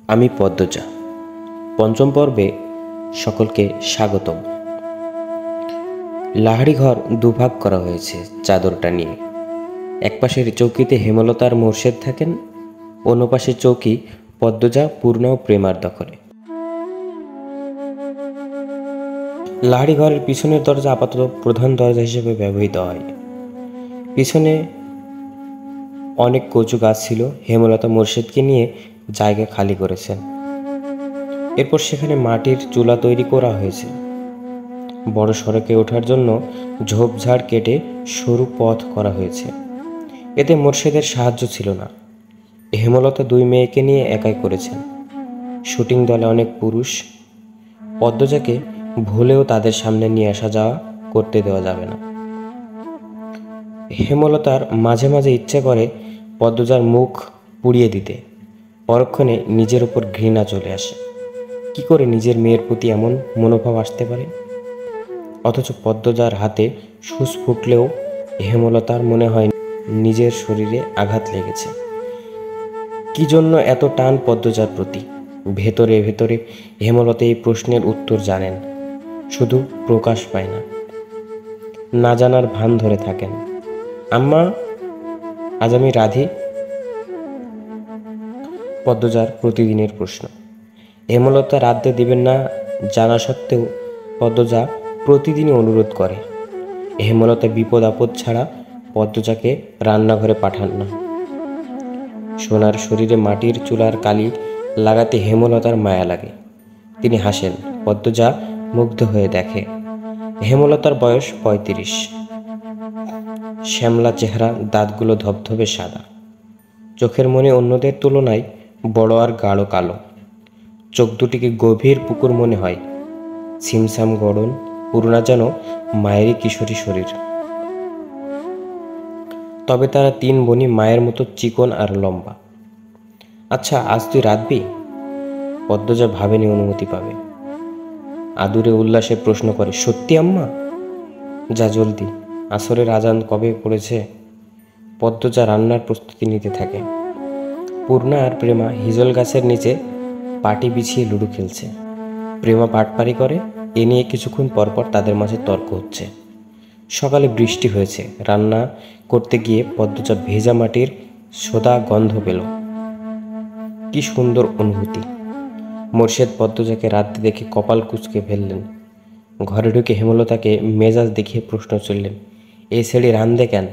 আমি পদ্মজা। পঞ্চম পর্বে সকলকে স্বাগতম। লাহাড়ি ঘর দুভাগ করা হয়েছে চাদরটা নিয়ে। এক পাশের চৌকিতে হেমলতা আর মোর্শেদ থাকেন, অন্য পাশের চৌকি পদ্মজা, পূর্ণা ও প্রেমার দখলে। লাহাড়ি ঘরের পিছনের দরজা আপাতত প্রধান দরজা হিসেবে ব্যবহৃত হয়। পিছনে অনেক কচু গাছ ছিল। হেমলতা মোর্শেদকে নিয়ে জায়গা খালি করেছেন। এরপর সেখানে মাটির চুলা তৈরি করা হয়েছে। বড় সড়কে ওঠার জন্য ঝোপঝাড় কেটে সরু পথ করা হয়েছে। এতে মোর্শেদের সাহায্য ছিল না। হেমলতা দুই মেয়েকে নিয়ে একাই করেছেন। শুটিং দলে অনেক পুরুষ। পদ্মজাকে ভুলেও তাদের সামনে নিয়ে আসা যাওয়া করতে দেওয়া যাবে না। হেমলতার মাঝে মাঝে ইচ্ছে করে পদ্মজার মুখ পুড়িয়ে দিতে। পরক্ষণে নিজের উপর ঘৃণা চলে আসে। কি করে নিজের মেয়ের প্রতি এমন মনোভাব আসতে পারে? অথচ পদ্মজার হাতে সুচ ফুটলেও হেমলতার মনে হয় নিজের শরীরে আঘাত লেগেছে। কি জন্য এত টান পদ্মজার প্রতি? ভেতরে ভেতরে হেমলতা এই প্রশ্নের উত্তর জানেন, শুধু প্রকাশ পায় না। না জানার ভান ধরে থাকেন। আম্মা, আজ আমি রাধি। পদ্মজার প্রতিদিনের প্রশ্ন। হেমলতা রাঁধতে দিবেন না জানা সত্ত্বেও পদ্মজা প্রতিদিনই অনুরোধ করে। হেমলতা বিপদ আপদ ছাড়া পদ্মজাকে রান্নাঘরে পাঠান না। সোনার শরীরে মাটির চুলার কালি লাগাতে হেমলতার মায়া লাগে। তিনি হাসেন। পদ্মজা মুগ্ধ হয়ে দেখে। হেমলতার বয়স ৩৫। শ্যামলা চেহারা, দাঁতগুলো ধবধবে সাদা। চোখের মনে অন্যদের তুলনায় বড় আর গাঢ় কালো। চোখ দুটিকে গভীর পুকুর মনে হয়। ছিমছাম গড়ন, পূর্ণা যেন মায়েরই কিশোরী শরীর। তবে তারা তিন বোনই মায়ের মতো চিকন আর লম্বা। আচ্ছা, আজ তুই রাঁধবি? পদ্মজা ভাবেনি অনুমতি পাবে। আদুরে উল্লাসে প্রশ্ন করে, সত্যি আম্মা? যা জলদি, আসরের আজান কবে পড়েছে? পদ্মজা রান্নার প্রস্তুতি নিতে থাকে। পূর্ণা আর প্রেমা হিজল গাছের নিচে পাটি বিছিয়ে লুডো খেলছে। প্রেমা পাটপাড়ি করে। এ নিয়ে কিছুক্ষণ পরপর তাদের মাঝে তর্ক হচ্ছে। সকালে বৃষ্টি হয়েছে। রান্না করতে গিয়ে পদ্মজা ভেজা মাটির সোদা গন্ধ পেল। কি সুন্দর অনুভূতি! মোর্শেদ পদ্মজাকে রাঁধতে দেখে কপাল কুঁচকে ফেললেন। ঘরে ঢুকে হেমলতাকে মেজাজ দেখিয়ে প্রশ্ন চললেন, এই ছেড়ে রাঁধে কেন?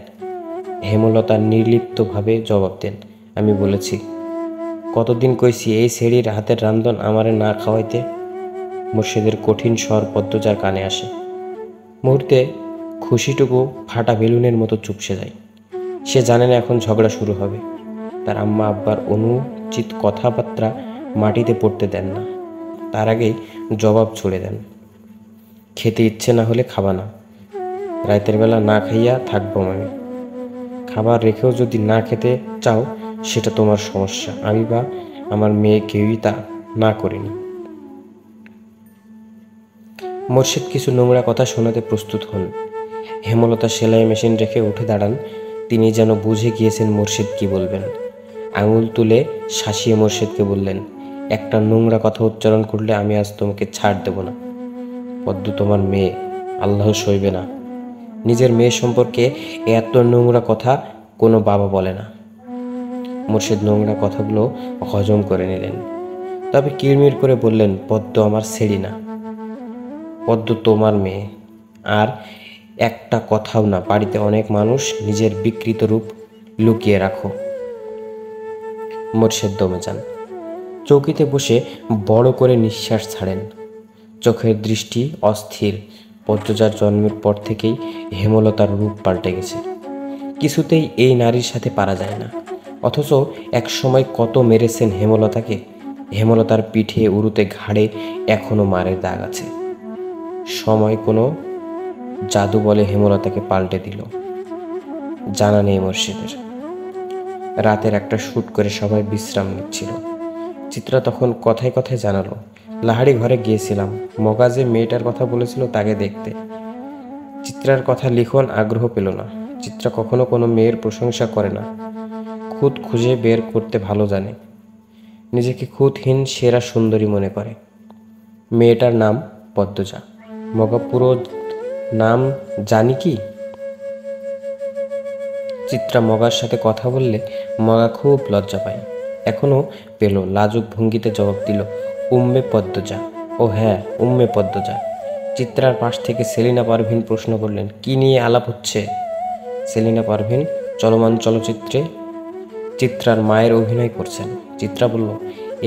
হেমলতা নির্লিপ্তভাবে জবাব দেন, আমি বলেছি। কতদিন কইছি এই ছেড়ির হাতের রান্ধন আমারে না খাওয়াইতে? মোর্শেদের কঠিন স্বর পদ্মজার কানে আসে। মুহূর্তে খুশিটুকু ফাটা বেলুনের মতো চুপসে যায়। সে জানে না এখন ঝগড়া শুরু হবে। তার আম্মা আব্বার অনুচিত কথাবার্তা মাটিতে পড়তে দেন না। তার আগেই জবাব ছুড়ে দেন, খেতে ইচ্ছে না হলে খাবা না। রাতের বেলা না খাইয়া থাকবো আমি। খাবার রেখেও যদি না খেতে চাও সেটা তোমার সমস্যা। আমি বা আমার মেয়ে কেউই তা না করিনি। মোর্শেদ কিছু নোংরা কথা শোনাতে প্রস্তুত হন। হেমলতা সেলাই মেশিন রেখে উঠে দাঁড়ান। তিনি যেন বুঝে গিয়েছেন মোর্শেদ কি বলবেন। আঙুল তুলে শাসিয়ে মোর্শেদকে বললেন, একটা নোংরা কথা উচ্চারণ করলে আমি আজ তোমাকে ছাড় দেব না। পদ্ম তোমার মেয়ে, আল্লাহ সইবে না। নিজের মেয়ে সম্পর্কে এত নোংরা কথা কোনো বাবা বলে না। মোর্শেদ নোংরা কথাগুলো হজম করে নিলেন। তবে কিরমির করে বললেন, পদ্ম আমার ছেড়ি না। পদ্ম তোমার মেয়ে। আর একটা কথাও না, বাড়িতে অনেক মানুষ, নিজের বিকৃত রূপ লুকিয়ে রাখো। মোর্শেদ দমে যান। চৌকিতে বসে বড় করে নিঃশ্বাস ছাড়েন। চোখের দৃষ্টি অস্থির। পদ্মজার জন্মের পর থেকেই হেমলতার রূপ পাল্টে গেছে। কিছুতেই এই নারীর সাথে পারা যায় না। অথচ এক সময় কত মেরেছেন হেমলতাকে। হেমলতার পিঠে, উরুতে, ঘাড়ে এখনো মারের দাগ আছে। সময় কোনো জাদু বলে হেমলতাকে পাল্টে দিল। জানা নেই মোর্শেদের। রাতের একটা শ্যুট করে সবাই বিশ্রাম নিচ্ছিল। চিত্রা তখন কথায় কথায় জানালো, লাহাড়ি ঘরে গিয়েছিলাম। মগা যে মেয়েটার কথা বলেছিল তাকে দেখতে। চিত্রার কথা লিখন আগ্রহ পেল না। চিত্রা কখনো কোনো মেয়ের প্রশংসা করে না, খুদ খুঁজে বের করতে ভালো জানে। নিজেকে খুঁতহীন সেরা সুন্দরী মনে করে। মেয়েটার নাম পদ্মজা। মগা পুরো নাম জানি কি? চিত্রা মগার সাথে কথা বললে মগা খুব লজ্জা পায়। এখনও পেল, লাজুক ভঙ্গিতে জবাব দিল, উম্মে পদ্মজা। ও হ্যাঁ, উম্মে পদ্মজা। চিত্রার পাশ থেকে সেলিনা পারভিন প্রশ্ন করলেন, কি নিয়ে আলাপ হচ্ছে? সেলিনা পারভিন চলমান চলচ্চিত্রে চিত্রার মায়ের অভিনয় করছেন। চিত্রা বলল,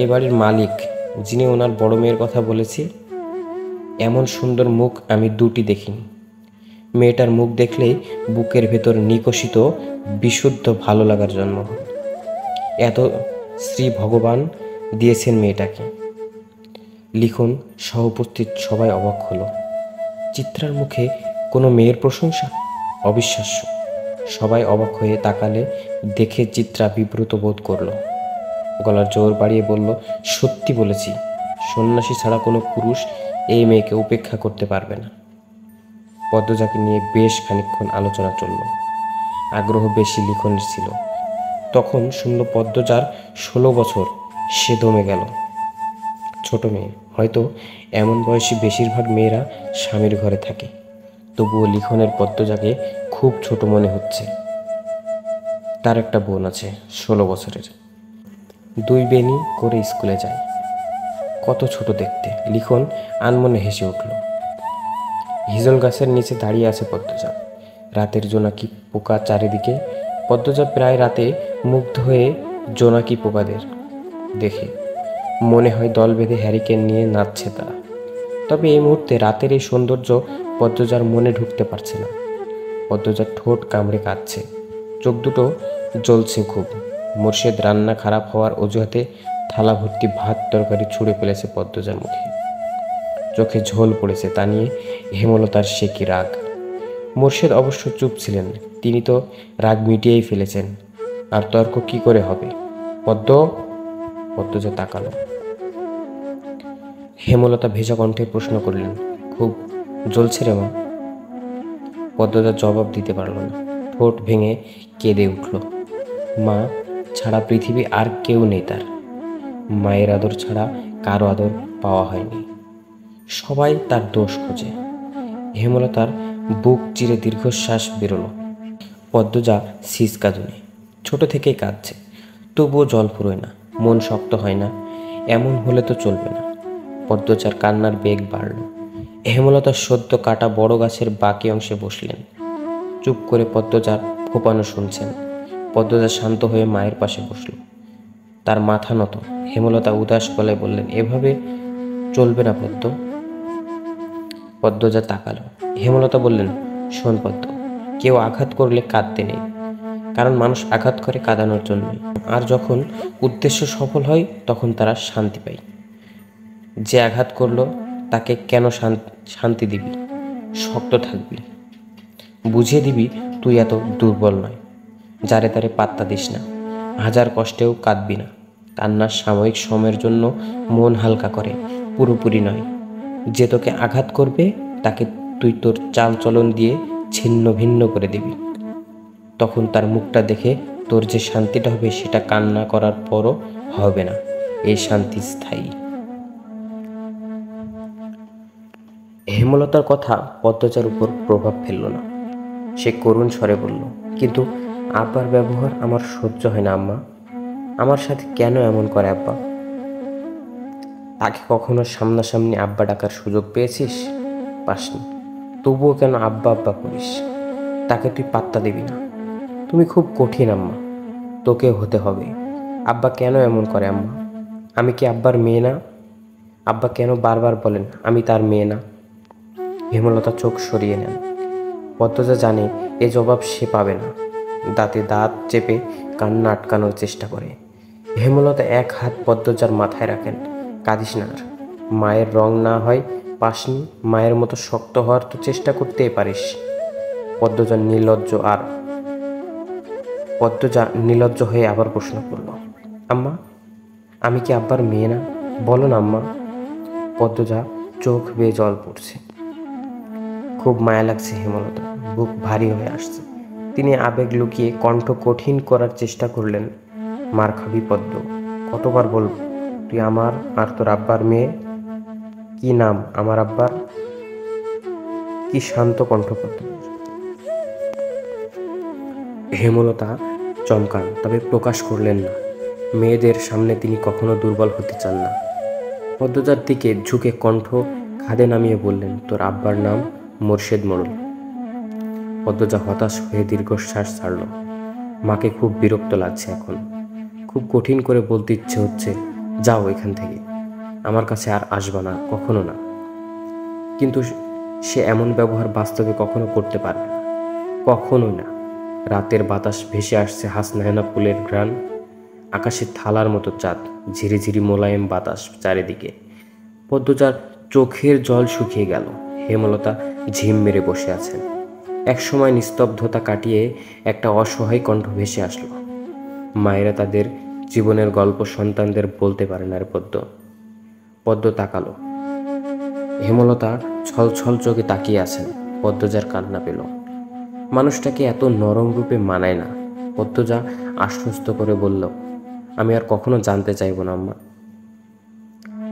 এ বাড়ির মালিক যিনি, ওনার বড় মেয়ের কথা বলেছি। এমন সুন্দর মুখ আমি দুটি দেখিনি। মেয়েটার মুখ দেখলেই বুকের ভেতর নিকষিত বিশুদ্ধ ভালো লাগার জন্ম হয়। এত শ্রী ভগবান দিয়েছেন মেয়েটাকে। লিখন সহ উপস্থিত সবাই অবাক হলো। চিত্রার মুখে কোনো মেয়ের প্রশংসা? অবিশ্বাস্য। সবাই অবাক হয়ে তাকালে দেখে চিত্রা বিব্রত বোধ করল। গলার জোর বাড়িয়ে বলল, সত্যি বলেছি, সন্ন্যাসী ছাড়া কোনো পুরুষ এই মেয়েকে উপেক্ষা করতে পারবে না। পদ্মজাকে নিয়ে বেশ খানিকক্ষণ আলোচনা চলল। আগ্রহ বেশি লিখনের ছিল। তখন শুনল পদ্মজার 16 বছর। সে দমে গেল। ছোট মেয়ে, হয়তো এমন বয়সী বেশিরভাগ মেয়েরা স্বামীর ঘরে থাকে। তবুও লিখনের পদ্মজাকে খুব ছোট মনে হচ্ছে। তার একটা বোন আছে 16 বছরের। 2 বেনি করে স্কুলে যায়। কত ছোট দেখতে! লিখন আনমনে হেসে উঠল। হিজল গাছের নিচে দাঁড়িয়ে আছে পদ্মজা। রাতের জোনাকি পোকা চারিদিকে। পদ্মজা প্রায় রাতে মুগ্ধ হয়ে জোনাকি পোকাদের দেখে। মনে হয় দল বেঁধে হ্যারিকেন নিয়ে নাচছে তারা। তবে এই মুহূর্তে রাতের এই সৌন্দর্য পদ্মজার মনে ঢুকতে পারছে না। পদ্মজার ঠোঁট কামড়ে কাঁদছে, চোখ দুটো জ্বলছে খুব। মোর্শেদ রান্না খারাপ হওয়ার অজুহাতে থালা ভর্তি ভাত তরকারি ছুঁড়ে ফেলেছে পদ্মজার মুখে। চোখে ঝোল পড়েছে, তা নিয়ে হেমলতার সে কি রাগ। মোর্শেদ অবশ্য চুপ ছিলেন। তিনি তো রাগ মিটিয়েই ফেলেছেন। আর তর্ক কি করে হবে? পদ্মজা তাকালো। হেমলতা ভেজা কণ্ঠে প্রশ্ন করলেন, খুব জ্বলছে রে মা? পদ্মজা জবাব দিতে পারল না। ঠোঁট ভেঙে কেঁদে উঠল। মা ছাড়া পৃথিবী আর কেউ নেই তার। মায়ের আদর ছাড়া কারো আদর পাওয়া হয়নি। সবাই তার দোষ খোঁজে। হেমলতার বুক চিরে দীর্ঘশ্বাস বেরোল। পদ্মজা শীষ কাঁদুনে। ছোট থেকেই কাঁদছে, তবুও জল ফুরোয় না, মন শক্ত হয় না। এমন হলে তো চলবে না। পদ্মজার কান্নার বেগ বাড়ল। হেমলতা সদ্য কাটা বড় গাছের বাকি অংশে বসলেন। চুপ করে পদ্মজার ফোপানো শুনছেন। পদ্মজা শান্ত হয়ে মায়ের পাশে বসল। তার মাথা নত। হেমলতা উদাস গলায় বললেন, এভাবে চলবে না পদ্ম। পদ্মজা তাকালো। হেমলতা বললেন, শোন পদ্ম, কেউ আঘাত করলে কাঁদতে নেই, কারণ মানুষ আঘাত করে কাঁদানোর জন্যই। আর যখন উদ্দেশ্য সফল হয় তখন তারা শান্তি পায়। যে আঘাত করলো তাকে কেন শান্তি দিবি? শক্ত থাকবি, বুঝিয়ে দিবি তুই এত দুর্বল নয়। যারে তারে পাত্তা দিস না, হাজার কষ্টেও কাঁদবি না। কান্না সাময়িক সময়ের জন্য মন হালকা করে, পুরোপুরি নয়। যে তোকে আঘাত করবে তাকে তুই তোর চালচলন দিয়ে ছিন্ন ভিন্ন করে দিবি। তখন তার মুখটা দেখে তোর যে শান্তিটা হবে সেটা কান্না করার পরও হবে না। এই শান্তি স্থায়ী। হেমলতার কথা পদ্মজার উপর প্রভাব ফেলল না। সে করুণ স্বরে বলল, কিন্তু আব্বার ব্যবহার আমার সহ্য হয় না আম্মা। আমার সাথে কেন এমন করে আব্বা? তাকে কখনো সামনাসামনি আব্বা ডাকার সুযোগ পেয়েছিস? পাসনি। তবুও কেন আব্বা আব্বা করিস? তাকে তুই পাত্তা দিবি না। তুমি খুব কঠিন আম্মা, তোকেও হতে হবে। আব্বা কেন এমন করে আম্মা? আমি কি আব্বার মেয়ে না? আব্বা কেন বারবার বলেন আমি তার মেয়ে না? হেমলতা চোখ সরিয়ে নেন। পদ্মজা জানে এ জবাব সে পাবে না। দাঁতে দাঁত চেপে কান্না আটকানোর চেষ্টা করে। হেমলতা এক হাত পদ্মজার মাথায় রাখেন। কাঁদিস না আর। মায়ের রং না হয় পাসনি, মায়ের মতো শক্ত হওয়ার তো চেষ্টা করতেই পারিস। পদ্মজা নির্লজ্জ হয়ে আবার প্রশ্ন করল, আম্মা আমি কি আব্বার মেয়ে না? বলো না আম্মা। পদ্মজা চোখ বেয়ে জল পড়ছে। খুব মায়া লাগছে হেমলতা, বুক ভারী হয়ে আসছে। তিনি আবেগ লুকিয়ে কণ্ঠ কঠিন করার চেষ্টা করলেন, মার খাবি পদ্ম, কতবার বলবো? তুই আমার আর তোর আব্বার মেয়ে। কি নাম আমার আব্বার? কি শান্ত কণ্ঠ পদ্মজার। হেমলতা চমকান, তবে প্রকাশ করলেন না। মেয়েদের সামনে তিনি কখনো দুর্বল হতে চান না। পদ্মজার দিকে ঝুঁকে কণ্ঠ খাদে নামিয়ে বললেন, তোর আব্বার নাম মোর্শেদ মোড়ল। পদ্মজা হতাশ হয়ে দীর্ঘশ্বাস ছাড়ল। মাকে খুব বিরক্ত লাগছে এখন। খুব কঠিন করে বলতে ইচ্ছে হচ্ছে, যাও এখান থেকে, আমার কাছে আর আসবা না, কখনো না। কিন্তু সে এমন ব্যবহার বাস্তবে কখনো করতে পারবে না, কখনোই না। রাতের বাতাস ভেসে আসছে হাসনাহেনা ফুলের ঘ্রাণ, আকাশে থালার মতো চাঁদ, ঝিরিঝিরি মোলায়েম বাতাস চারিদিকে। পদ্মজার চোখের জল শুকিয়ে গেল। হেমলতা ঝিম মেরে বসে আছেন। একসময় নিস্তব্ধতা কাটিয়ে একটা অসহায় কণ্ঠ ভেসে আসলো। মায়েরা তাদের জীবনের গল্প সন্তানদের বলতে পারে না রে পদ্ম। পদ্ম তাকালো। হেমলতা ছলছল চোখে তাকিয়ে আছেন। পদ্মজার কান্না পেল। মানুষটাকে এত নরম রূপে মানায় না। পদ্মজা আশ্বস্ত করে বলল, আমি আর কখনো জানতে চাইব না আম্মা।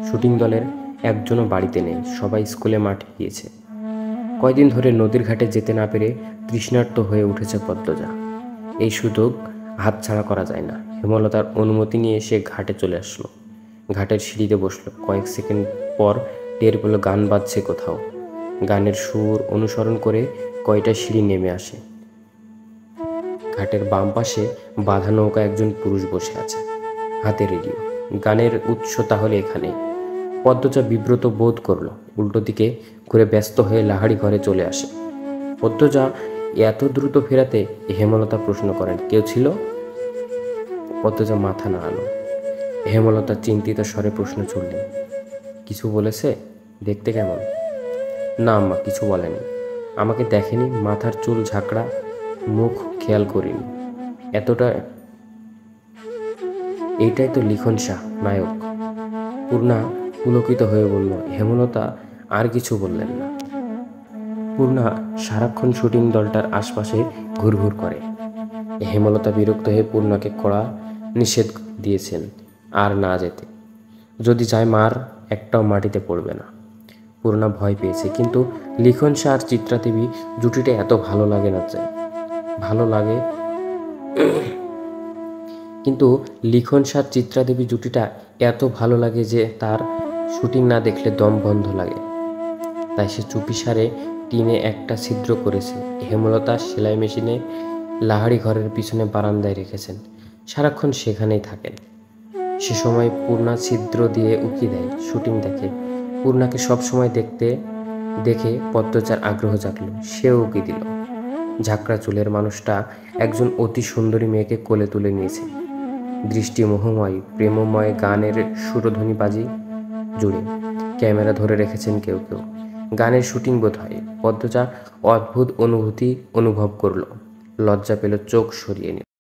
শুটিং দলের একজনও বাড়িতে নেই, সবাই স্কুলে মাঠে গিয়েছে। কয়দিন ধরে নদীর ঘাটে যেতে না পেরে তৃষ্ণার্ত হয়ে উঠেছে পদ্মজা। এই সুযোগ হাতছাড়া করা যায় না। হেমলতার অনুমতি নিয়ে সে ঘাটে চলে আসলো। ঘাটের সিঁড়িতে বসলো। কয়েক সেকেন্ড পর টের পেল গান বাজছে কোথাও। গানের সুর অনুসরণ করে কয়টা সিঁড়ি নেমে আসে। ঘাটের বাম পাশে বাঁধা নৌকা একজন পুরুষ বসে আছে, হাতে রেডিও। গানের উৎস তাহলে এখানে। পদ্মজা বিব্রত বোধ করলো। উল্টো দিকে ঘুরে ব্যস্ত হয়ে লাহাড়ি ঘরে চলে আসে। পদ্মজা এত দ্রুত ফেরাতে হেমলতা প্রশ্ন করেন, কেউ ছিল? পদ্মজা মাথা নাড়ালো। হেমলতা চিন্তিত স্বরে প্রশ্ন ছুড়লেন, কিছু বলেছে? দেখতে কেমন? না আম্মা, কিছু বলেনি। আমাকে দেখেনি, মাথার চুল ঝাঁকড়া, মুখ খেয়াল করিনি। এতটা। এইটাই তো লিখন শাহ, নায়ক। পূর্ণা পুলকিত হয়ে বলল। হেমলতা আর কিছু বললেন না। পূর্ণা সারাক্ষণ শুটিং দলটার আশপাশে ঘুরঘুর করে। হেমলতা বিরক্ত হয়ে পূর্ণাকে কড়া নিষেধ দিয়েছেন আর না যেতে। যদি যায় মার একটাও মাটিতে পড়বে না। পূর্ণা ভয় পেয়েছে। কিন্তু লিখন শাহ আর চিত্রা দেবী জুটিটা এত ভালো লাগে না যে ভালো লাগে কিন্তু লিখন শাহ চিত্রা দেবী জুটিটা এত ভালো লাগে যে তার শুটিং না দেখলে দম বন্ধ লাগে। তাই সে চুপিসারে টিনে একটা ছিদ্র করেছে। হেমলতা সেলাই মেশিনে লাহাড়ি ঘরের পিছনে বারান্দায় রেখেছেন। সারাক্ষণ সেখানেই থাকেন। সে সময় পূর্ণা ছিদ্র দিয়ে উকি দেয়, শুটিং দেখে। পূর্ণাকে সবসময় দেখে পদ্মজার আগ্রহ জাগল। সেও উকি দিল। ঝাঁকড়া চুলের মানুষটা একজন অতি সুন্দরী মেয়েকে কোলে তুলে নিয়েছে। দৃষ্টি মোহময়, প্রেমময় গানের সুরধ্বনি বাজি জুড়ে ক্যামেরা ধরে রেখেছেন কেউ কেউ। গানের শুটিং বোধ হয়। পদ্মজা অদ্ভুত অনুভূতি অনুভব করল। লজ্জা পেল, চোখ সরিয়ে নিল।